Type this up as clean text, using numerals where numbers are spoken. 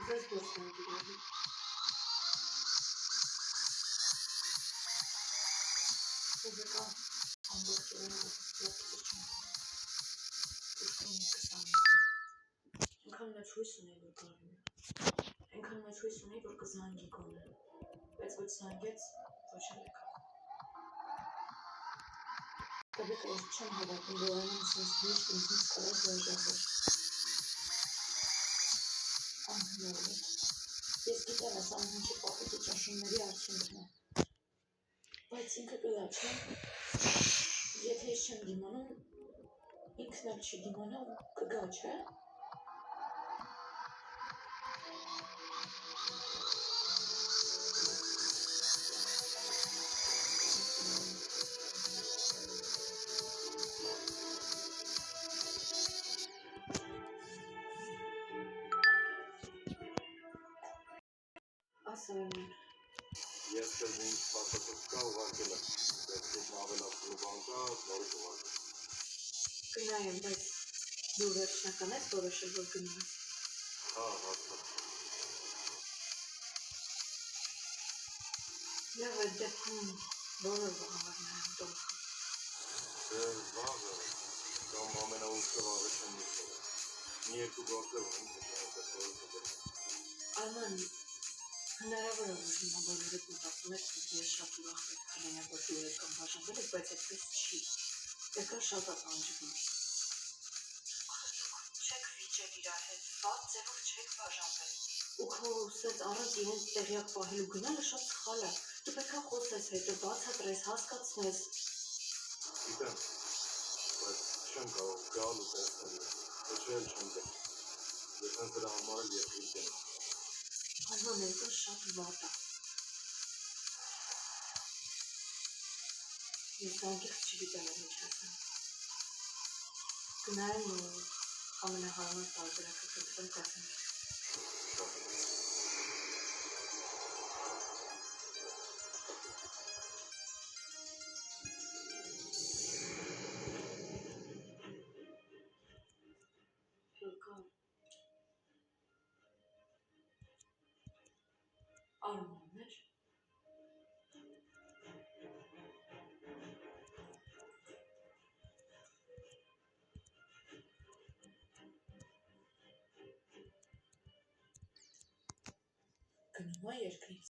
Ձեզ դուրս են դիրալի։ Ուզեկա ամբողջորեն լապտիպը չեմ։ Ուշկոնի 20 Ենքան մեջ հույս ունեի, որ կարում է։ Ենքան մեջ հույս ունեի, որ կզանգի գոնը։ Բայց ոչ զանգեց, ոչ էլ եկավ։ Տվեք այս չեմ հավատում, որ այն սենց միշտ ինձնից կարած վայժախոր։ Անհնոր է։ Ես գիտեմ ես անհնչի պապետի ճաշումների արդյունքն է։ Բայց ինքը կլա չէ։ Եթե ես չեմ դիմանում, ինքն էլ չի դիմանա ու կգա չէ։ Ասարան։ Ես կզին պարտակոց կա ուղարկել եմ, պետք է ավելացնու բան կա, նորից ուղարկել։ Կնայեմ, բայց դու վերջնական ես որոշել, որ գնում ես։ Հա, հաստատ։ Լավ այդ դեպքում բոլոր վաղավարն եմ տողը։ Դե վաղը, կամ ամենաուշքը վաղը չեմ նիշել։ Մի երկու գործել եմ, դեպս որը Արման, հնարավոր է, որ հիմա բոլորդ մտածում եք, որ ես շատ ուրախ պետք կլինեմ, որ դու եք կամ բաժանվել եք, բայց այդպես չի։ Եկա շատ ապանջվում։ Չեք վիճել իրար հետ, վատ ձևով չեք բաժանվել։ Ու քո սենց առանց իրենց տեղյակ պահելու գնալը շատ սխալ է։ Դու պետք է խոսես հետո, բացատրես, հասկացնես։ Գիտեմ, բայց չեմ կարող գալ ու տեսնել, ոչ էլ չեմ դեմ։ Ես հենց դրա համար էլ ես գիտեմ։ Արման, այդը շատ վատ է։ Ես անգիղ չգիտեմ ինչ ասեմ։ Գնայեմ ու ամենահարմար տարբերակը կտրեմ կասենք։ Արման էր։ Գնում է երկրից։